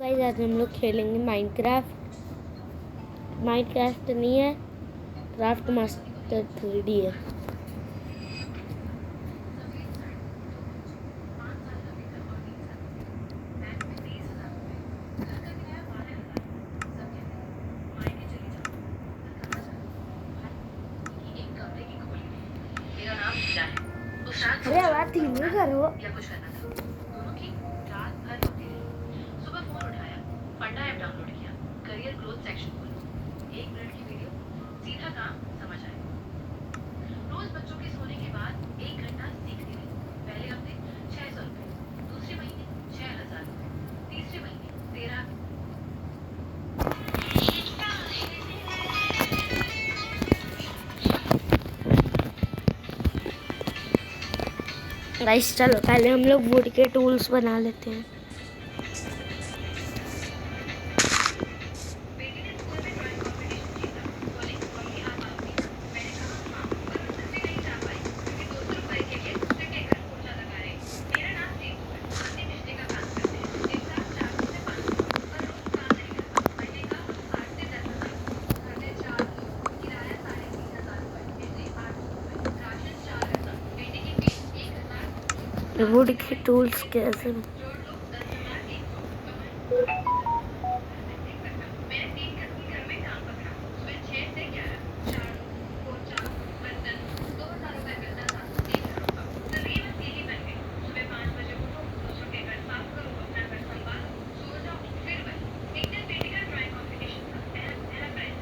Guys आज हम लोग खेलेंगे माइनक्राफ्ट। माइनक्राफ्ट नहीं है, क्राफ्ट मास्टर 3D है। अरे आवाज धीमी करो। दोनों की रात भर होती रही। सुबह फोन उठाया, फंडा ऐप डाउनलोड किया, करियर ग्रोथ सेक्शन खोला। 1 मिनट की वीडियो, सीधा काम समझ आया। रोज बच्चों के सोने के बाद 1 घंटा सीखती रही। पहले हफ्ते 600 रुपए, दूसरे महीने 6000 रुपए, तीसरे महीने 13। गाइस चलो पहले हम लोग वुड के टूल्स बना लेते हैं। बेटी ने स्कूल में ड्राइंग कंपटीशन जीता। बोली मम्मी आप आओगी? मैंने कहा हाँ, पर उस दिन भी नहीं जा पाई क्योंकि 200 रुपए के लिए दूसरे के घर पोछा लगा रही। मेरा नाम जीतू है, पति बिजली का काम करते हैं। दिन का 400 से 500, पर रोज काम नहीं करता। महीने का 8 से 10,000। घर में 4 लोग, किराया 3,500 रुपए, बिजली 800 रुपए, राशन 4,000, बेटी की फीस 1,000। वुड के टूल्स कैसे जोड़ लो 10,100। मैंने 3 घर में काम पकड़ा। सुबह 6 से 11, झाड़ू, पोछा, बर्तन, 2,000 रुपए मिलता था 3 घरों का। तकरीबन सीढ़ी बन गई। सुबह 5 बजे उठो, दूसरों के घर साफ करो, अपना घर संभालो, सो जाओ, फिर वही। एक दिन बेटी का ड्राइंग कंपटीशन था। मेरा फ्रेंड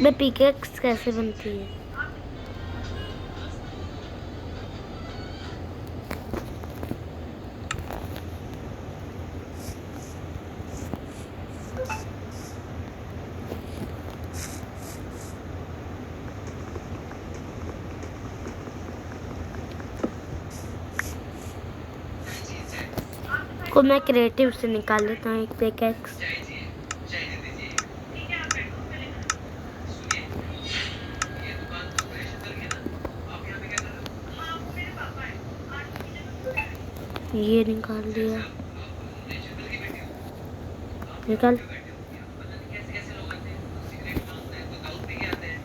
में पिकेक्स कैसे बनती है? को मैं क्रिएटिव से निकाल लेता हूँ एक पिकैक्स। चाय चाहिए, चाय दे दीजिए। ठीक है, आप बैठो, मैं लेकर आता हूँ। सुनिए, ये दुकान तो गणेश अंकल की है ना? आप यहाँ पे क्या कर रहे हो? हाँ, वो मेरे पापा हैं। आज वो मुझे कुछ बोल रहे हैं। ये निकाल अच्छा, दिया। आप गणेश अंकल की बेटी हो? आप यहाँ निकाल। पे बैठे हो? यहाँ पता नहीं कैसे-कैसे लोग आते हैं। कोई सिगरेट मांगता है, कोई दारू पी के आते हैं,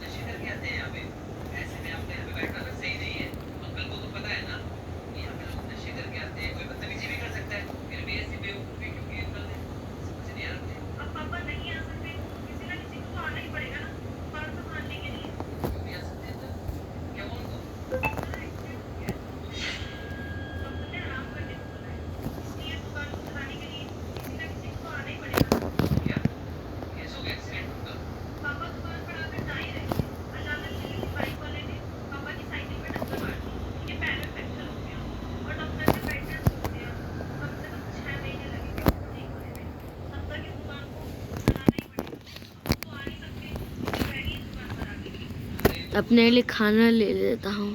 नशे करके आते हैं यहाँ पे। ऐसे में आपका यहाँ पे बैठना ना सही नहीं है। अंकल को तो पता है ना कि यहाँ पे लोग नशे करके आते हैं, कोई बदतमीजी भी कर सकता है। फिर भी ऐसी बेवकूफी क्यों की अंकल ने? समझ नहीं आ रहा। अब पापा नहीं आ सकते, किसी ना किसी को तो आना ही पड़ेगा ना दुकान संभालने के लिए। क्यों नहीं आ सकते अंकल? क्या हुआ उनको? उनका एक्सीडेंट हो गया है। डॉक्टर ने आराम करने को बोला है, इसलिए दुकान को चलाने के लिए किसी ना किसी को तो आना ही पड़ेगा ना। क्या कैसे हो गया एक्सीडेंट उनका? पापा दुकान पर आकर जा ही रहे थे, अचानक से किसी बाइक वाले ने पापा की साइकिल में टक्कर मार दी। उनके पैर में फ्रैक्चर हो गया और डॉक्टर ने बेड रेस्ट बोल दिया। कम से कम 6 महीने लगेंगे उनको ठीक होने में। तब तक इस दुकान को चलाना ही पड़ेगा। अब तो आ नहीं सकते, इसलिए मैं ही इस दुकान पर आ गई। अपने लिए खाना ले लेता हूँ।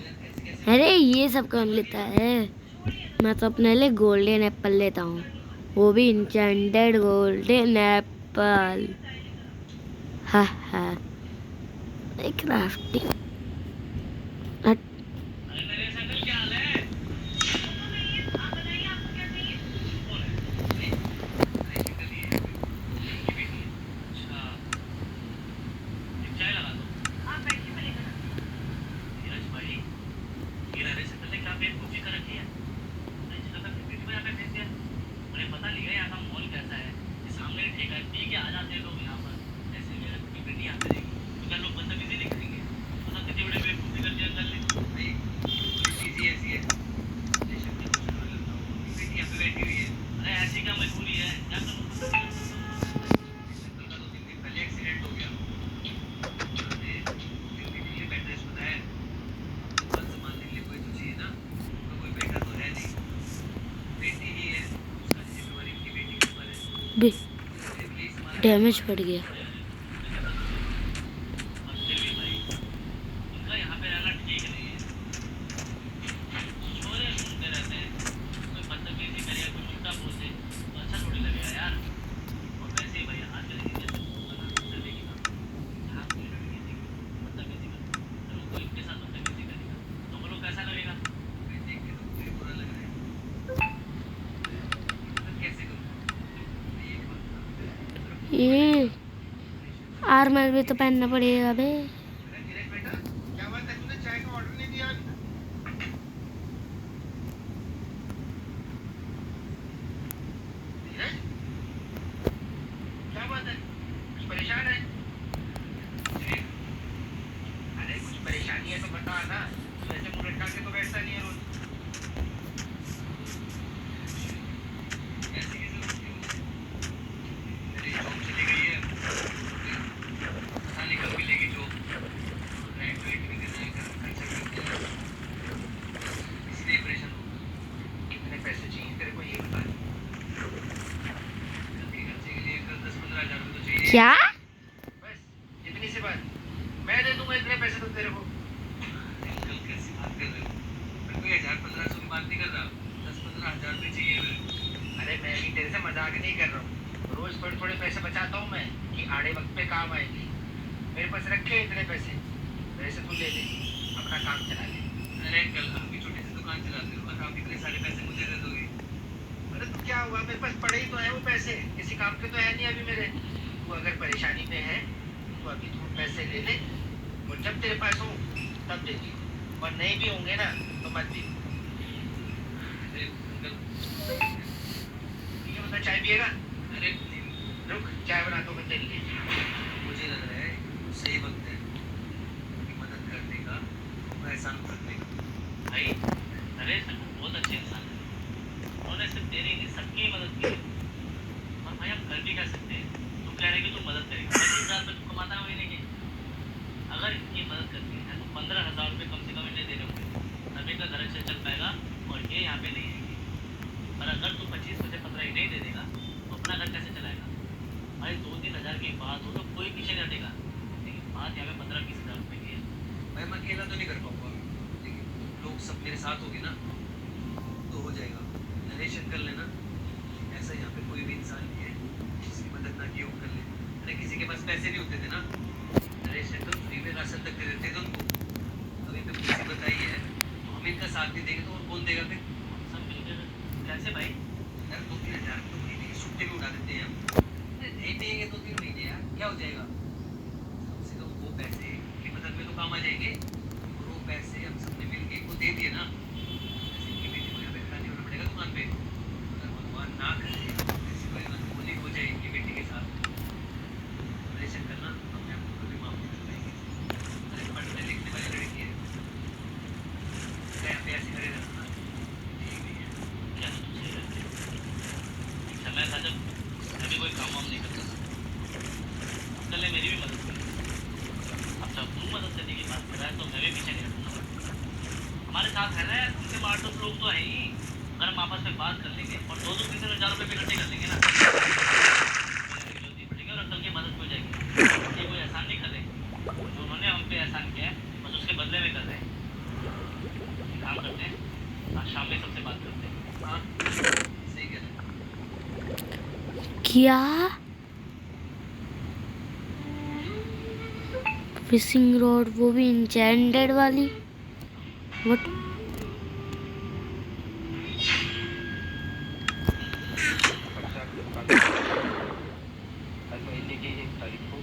अरे ये सब कौन लेता है? मैं तो अपने लिए गोल्डन एप्पल लेता हूँ, वो भी इंचेंटेड गोल्डन एप्पल। हा हा, क्राफ्टिंग। अरे नरेश अंकल क्या हाल है? वो तो नहीं है, आप बताइए आपको क्या चाहिए? कौन है? नहीं, नरेश अंकल ही है, उनकी बेटी है। अच्छा, एक चाय लगा दो। आप बैठिए, मैं लेकर आती हूँ। धीरज भाई, ये नरेश अंकल ने क्या बेवकूफी कर रखी है? नरेश अंकल अपनी बेटी को यहाँ पे भेज दिया। उन्हें पता नहीं है यहाँ का माहौल कैसा है, कि सामने ठेका पी के आ जाते हैं लोग यहाँ पर। ऐसे में अगर उनकी बेटी यहाँ पे रहेगी तो क्या लोग बदतमीजी नहीं करेंगे? मतलब कितनी बड़ी बेवकूफी कर दी अंकल ने। भाई, चीज़ ही ऐसी है। नरेश अंकल को छोड़ देता हूँ, उनकी बेटी यहाँ पे बैठी हुई है। अरे ऐसी क्या मजबूरी है? क्या करूँ? नरेश अंकल का 2-3 दिन पहले एक्सीडेंट हो गया। डॉक्टर ने 2-3 दिन के लिए बेड रेस्ट बताया है। अब दुकान संभालने के लिए कोई तो चाहिए ना। उनका कोई बेटा तो है नहीं, बेटी ही है। सारी जिम्मेवारी उनकी बेटी के ऊपर है। मुझे भी यही संभालना है। डैमेज पड़ गया। और फिर भी भाई, उनका यहाँ पे रहना ठीक नहीं है। छोरे घूमते रहते हैं, कोई बदतमीजी करे या कोई उल्टा बोल दे तो अच्छा थोड़ी लगेगा यार। और वैसे ही भैया आजकल की जनरेशन चलेगी ना, जहाँ कोई लड़की देगी बदतमीजी करे, अगर वो कोई इनके साथ बदतमीजी करेगा तो वो लोग कैसा लगेगा? भाई देख के तो मुझे बुरा लग रहा है। मतलब कैसे करूँ? ये एक बात था। ये आर्मर भी तो पहनना पड़ेगा बे। अरे धीरज बेटा, क्या बात है? तूने चाय का ऑर्डर नहीं दिया आज? धीरज, क्या बात है? कुछ परेशान है? अरे कुछ परेशानी है तो बता ना, तू ऐसे मुंह लटका के तो बैठता नहीं है रोज। ऐसे कैसे बोलती है मुझे? मेरी जॉब चली गई है, पता नहीं कब मिलेगी जॉब। रेंट वेंट भी देना है, घर का खर्चा भी देना है, इसलिए परेशान हूँ। कितने पैसे चाहिए तेरे को ये बता। घर के खर्चे के लिए 10-15 हज़ार रुपये तो चाहिए। क्या? बस इतनी सी बात, मैं दे दूंगा इतने पैसे तो तेरे को। अंकल कैसी बात कर रहे हो? मैं कोई 1000-1500 की बात नहीं कर रहा, 10-15 हज़ार रुपये चाहिए मेरे। अरे मैं भी तेरे से मजाक नहीं कर रहा हूँ, रोज थोड़े-थोड़े पैसे बचाता हूँ मैं कि आड़े वक्त पे काम आएंगे। मेरे पास रखे इतने पैसे, वैसे तू ले ले, अपना काम चला ले। अरे अंकल, आप भी छोटी सी दुकान चलाते हो और आप इतने सारे पैसे मुझे दे दोगे? अरे तो क्या हुआ, मेरे पास पड़े ही तो है वो पैसे, किसी काम के तो है नहीं अभी मेरे। तू अगर परेशानी में है तो अभी तू पैसे ले ले और जब तेरे पास हो तब दे दियो, और नहीं भी होंगे ना तो मत दियो। अरे अंकल, ठीक है, मतलब चाय पिएगा? अरे रुक, चाय बनाता हूँ मैं तेरे लिए। मुझे लग रहा है सही वक्त है कि मदद करने का, अपना एहसान करने का। भाई नरेश अंकल बहुत अच्छे इंसान है, उन्होंने सिर्फ तेरी नहीं सबकी मदद की है। और भाई हम कर भी कर सकते हैं, तुम कह रहे हैं कि तुम मदद करेंगे, 25,000 रुपये तुम कमाता है महीने के। अगर इनकी मदद करनी है तो 15,000 रुपये कम से कम इन्हें देने होंगे, तभी का घर अच्छा चल पाएगा और ये यहाँ पे नहीं आएंगे। और अगर तू 25 में से 15 ही नहीं दे देगा तो अपना घर कैसे चलाएगा? भाई 2-3 हज़ार की बात हो तो कोई पीछे नहीं हटेगा, लेकिन बात यहाँ पे 15-20 हज़ार रुपये की है। मैं अकेला तो नहीं कर पाऊंगा, लेकिन लोग सब मेरे साथ होंगे ना तो हो जाएगा। नरेश अंकल ने ना पैसे नहीं होते थे ना, नरेश ने तो फ्री में राशन तक दे देते थे उनको। अभी तो मुसीबत आई है, तो हम इनका साथ नहीं देंगे तो और कौन देगा फिर? सब मिलकर कैसे भाई? यार 2-3 हज़ार तो महीने की छुट्टी में उड़ा देते हैं हम। अरे दे देंगे 2-3 महीने यार, क्या हो जाएगा? कम से कम वो पैसे की मदद में तो काम आ जाएंगे। और वो पैसे हम सबने मिल के इनको दे दिए ना, जैसे इनकी बेटी को यहाँ बैठा नहीं होना पड़ेगा दुकान पे। अगर भगवान ना करे ऐसी कोई अनहोनी हो जाए इनकी बेटी के साथ, ऑपरेशन करना अपने आप को कभी माफ नहीं कर पाएंगे। अरे पढ़ने लिखने वाली लड़की है, क्या यहाँ पे ऐसे खड़े रहना ठीक नहीं है। क्या तुम सही रहते? एक समय था जब मैं भी कोई काम वाम नहीं करता था, अंकल ने मेरी भी मदद की। अब जब तू मदद करने की बात कर रहा है तो मैं भी पीछे नहीं हटूंगा। हमारे साथ है ना यार, उनके 8-10 लोग तो है ही। अगर हम आपस में बात कर लेंगे और 2-3 हज़ार रुपये इकट्ठे कर लेंगे ना, जल्दी पड़ेगी और अंकल की मदद हो जाएगी। ये कोई एहसान नहीं कर रहे, जो उन्होंने हम पे एहसान किया है बस उसके बदले में कर रहे हैं। एक काम करते हैं, आज शाम में सबसे बात करते हैं। हाँ सही कह रहे हैं। क्या? फिशिंग रॉड, वो भी इंचेंटेड वाली? व्हाट? हर महीने की 1 तारीख को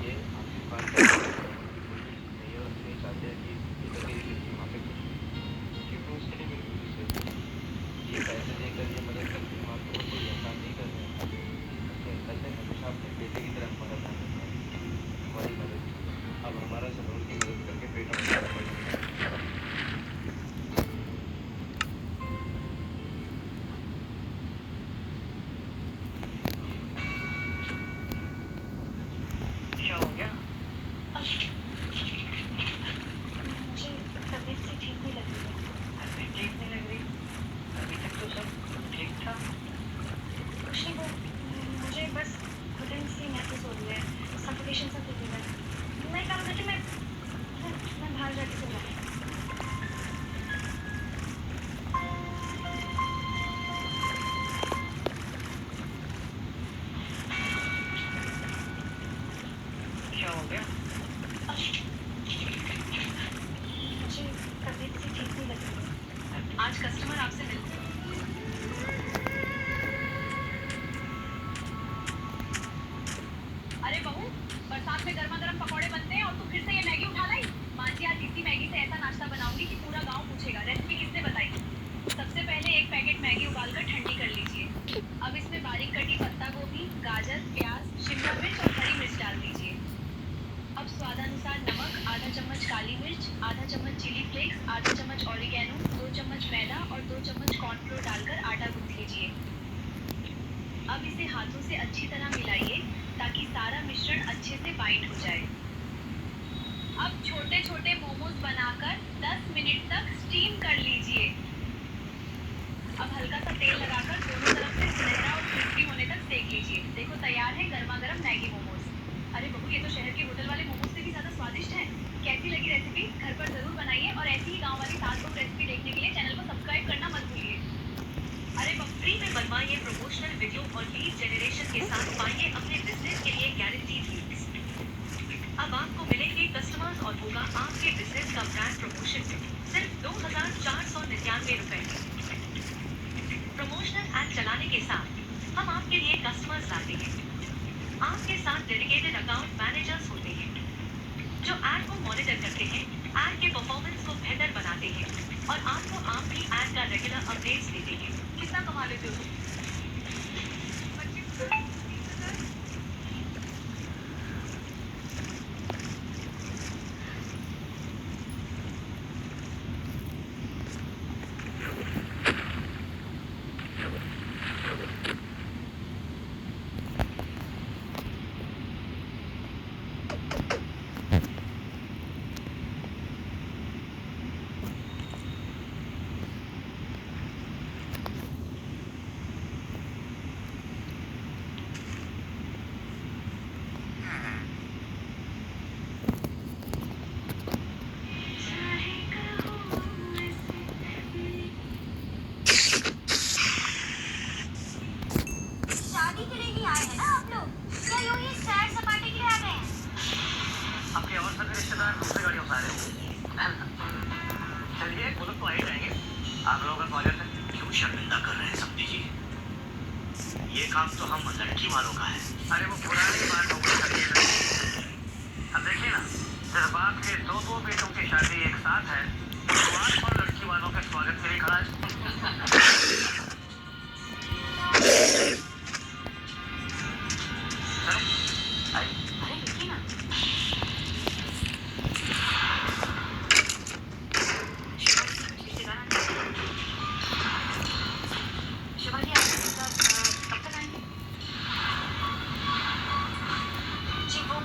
ये आपकी बात नहीं और नहीं चाहते हैं कि ये तो मेरी बेटी वहाँ पे कुछ, क्योंकि उसके लिए मेरी खुशी से ये पैसे देकर ये मदद करके हम आपको कोई एहसान नहीं कर रहे हैं। उसके अंकल ने हमेशा अपने बेटे की तरह हमारा ध्यान रखा है, हमारी मदद की। अब हमारा सब उनकी मदद करके बेटा हमारा पढ़ेगा। क्या हो गया? मुझे तबीयत से ठीक नहीं लग रही है। अभी ठीक नहीं लग रही? अभी तक तो सब ठीक था। कुछ नहीं, वो मुझे बस घुटन सी महसूस हो रही है, सफोकेशन सा फील हो रहा है। मैं काम करती मैं बाहर जाके सो जाती हूँ। क्या हो गया? मुझे तबीयत से ठीक नहीं लग रही है। आज कस्टमर आपसे मिलते हैं। अरे बहू, बरसात में गर्मा गर्म पकौड़े बनते हैं और तू फिर से ये मैगी उठा लाई। माँ जी, आज इसी मैगी से ऐसा नाश्ता बनाऊंगी कि पूरा गांव पूछेगा रेसिपी किसने बताई। सबसे पहले एक पैकेट मैगी उबालकर ठंडी कर लीजिए। अब इसमें बारीक कटी पत्ता गोभी, गाजर, प्याज, शिमला मिर्च और हरी मिर्च डाल दीजिए। अब स्वादानुसार नमक, आधा चम्मच काली मिर्च, आधा चम्मच चिली फ्लेक्स, आधा चम्मच ऑरिगेनो, 2 चम्मच मैदा और 2 चम्मच कॉर्नफ्लोर डालकर आटा गूंथ लीजिए। अब इसे हाथों से अच्छी तरह मिलाइए ताकि सारा मिश्रण अच्छे से बाइंड हो जाए। अब छोटे छोटे मोमोज बनाकर 10 मिनट तक स्टीम कर लीजिए। अब हल्का सा तेल लगाकर दोनों तरफ से सुनहरा और क्रिस्पी होने तक सेक लीजिए। देखो तैयार है गर्मा गर्म मैगी मोमोज। अरे बहू, ये तो शहर के होटल वाले मोमोज से भी ज्यादा स्वादिष्ट है। कैसी लगी रेसिपी? घर पर जरूर बनाइए और ऐसी ही गांव वाली सास बहू रेसिपी देखने के लिए चैनल को सब्सक्राइब करना मत भूलिए। अरे फ्री में बनवाइए प्रमोशनल वीडियो और लीड जनरेशन के साथ पाइए अपने बिजनेस के लिए गारंटीड लीड्स। अब आपको मिलेंगे कस्टमर्स और होगा आपके बिजनेस का ब्रांड प्रमोशन सिर्फ 2,499 रुपए। प्रमोशनल ऐड चलाने के साथ हम आपके लिए कस्टमर्स लाते हैं। आपके साथ डेडिकेटेड अकाउंट मैनेजर्स होते हैं जो ऐड को मॉनिटर करते हैं, ऐड के परफॉर्मेंस को बेहतर बनाते हैं और आपको आप भी ऐड का रेगुलर अपडेट्स देते हैं। कितना कमा लेते हो तुम? 25,000? चलिए वो लोग तो आ ही जाएंगे। आप लोगों का स्वागत है। क्यों शर्मिंदा कर रहे हैं सब्जी जी? ये काम तो हम लड़की वालों का है। अरे वो पुरानी बात हो गई सर। अब देखिए ना, सिर्फ आपके दो बेटों की शादी एक साथ है, द्वार पर लड़की वालों के स्वागत के लिए खड़ा है। चलो, आइए। अरे रुकिए ना। शिवाजी आपके साथ कब तक आएंगे? जी वो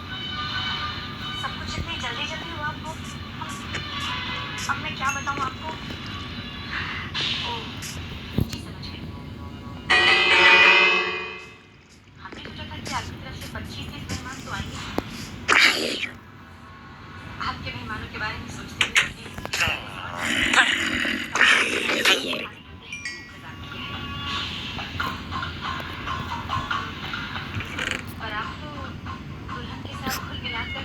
सब कुछ इतनी जल्दी जल्दी हुआ आपको। अब मैं क्या बताऊँ आपको? ओह, जी समझ गई। हमने सोचा था कि आपकी तरफ से 25-30 मेहमान तो आएंगे। आपके मेहमानों के बारे में सोचते हुए और आप तो दुल्हन के साथ कुल मिलाकर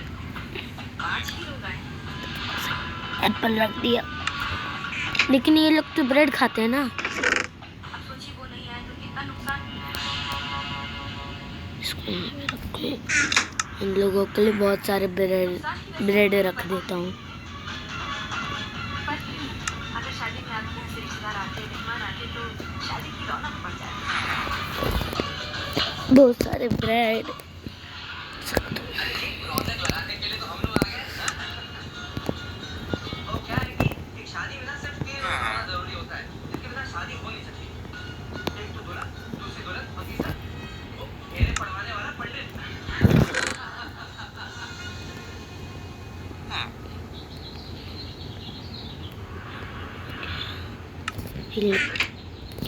5 ही लोग आए। एप्पल रख दिया, लेकिन ये लोग तो ब्रेड खाते हैं ना। अब सोचिए वो नहीं आए तो कितना नुकसान। इसको यहाँ पे रख के इन लोगों के लिए बहुत सारे ब्रेड रख देता हूँ। पर अगर शादी में आपके यहाँ से रिश्तेदार आते, मेहमान आते तो शादी की रौनक बढ़ जाती। बहुत सारे ब्रेड। रौनक लगाने के लिए तो हम लोग आ गए। और क्या है कि एक शादी में ना सिर्फ 3 लोग होना जरूरी होता है, जिनके बिना शादी हो नहीं सकती। एक तो दूल्हा, दूसरी दुल्हन और तीसरा वो फेरे पड़वाने वाला पंडित।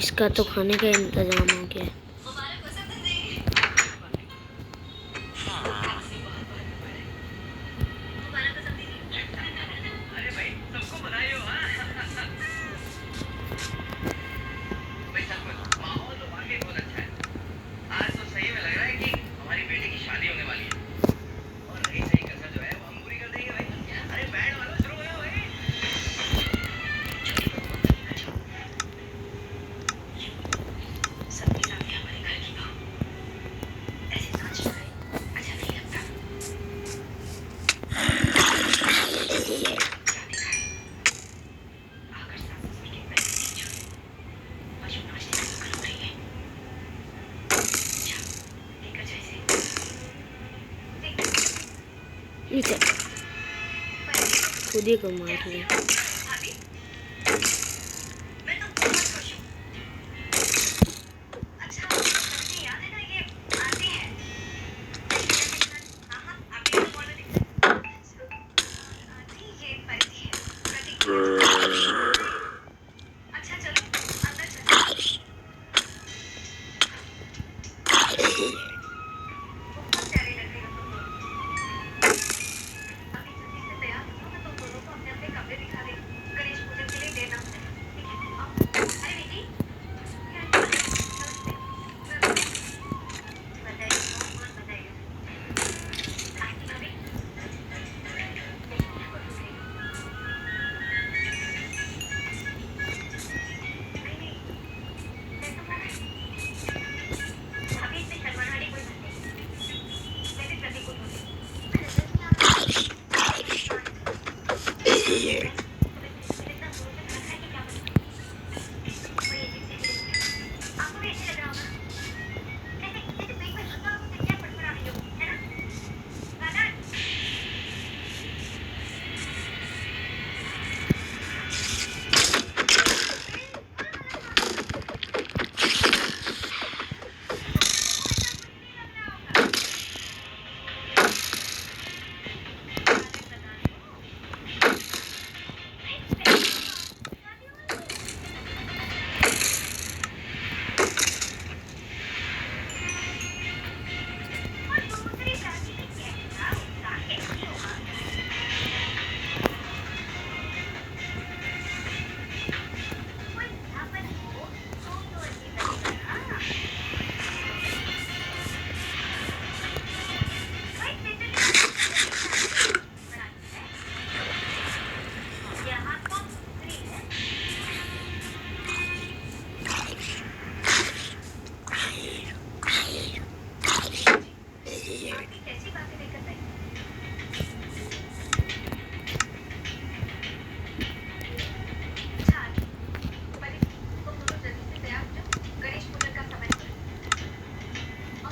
इसका तो खाने का इंतजाम हो गया है। मुबारक हो सकते हैं। मुबारक हो सकते हैं। अरे भाई सबको बधाई हो। हाँ भाई सच में माहौल तो वाकई बहुत अच्छा है। आज तो सही में लग रहा है कि हमारी बेटी की शादी होने वाली है। और रही सही कसर जो है वो हम पूरी कर देंगे भाई। अरे बैंड वालों शुरू हो जाओ भाई। सबके सामने हमारे घर की बहू ऐसे नाच रहा है, अच्छा नहीं लगता। क्या दिखा है? आकर सास ससुर के पैर नहीं छूए, बस नाचने में शुक्र हो रही है। अच्छा, देखकर जैसे ठीक है, खुद ही को मार लिया। भाभी, मैं तो बहुत खुश हूँ। अच्छा, मुझे याद है ना ये आती है। हाँ हाँ, आपने तो बोला दिखा। आती ये परी है, प्रतिज्ञा। अच्छा चलो, अंदर चलो। बहुत प्यारी लग रही हो तुम दोनों। अभी जल्दी से तैयार हो, मैं तुम दोनों को अपने अपने कमरे दिखा रही हूँ।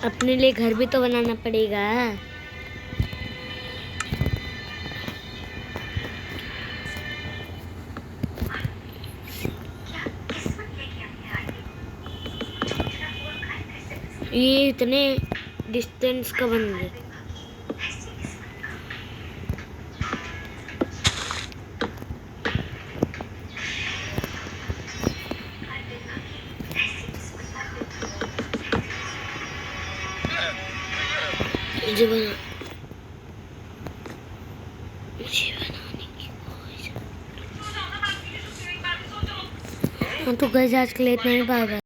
अपने लिए घर भी तो बनाना पड़ेगा। ये इतने डिस्टेंस का बन गया। मुझे बनाने की कोई। हाँ तो गाइस आज के लिए इतना ही। Bye bye.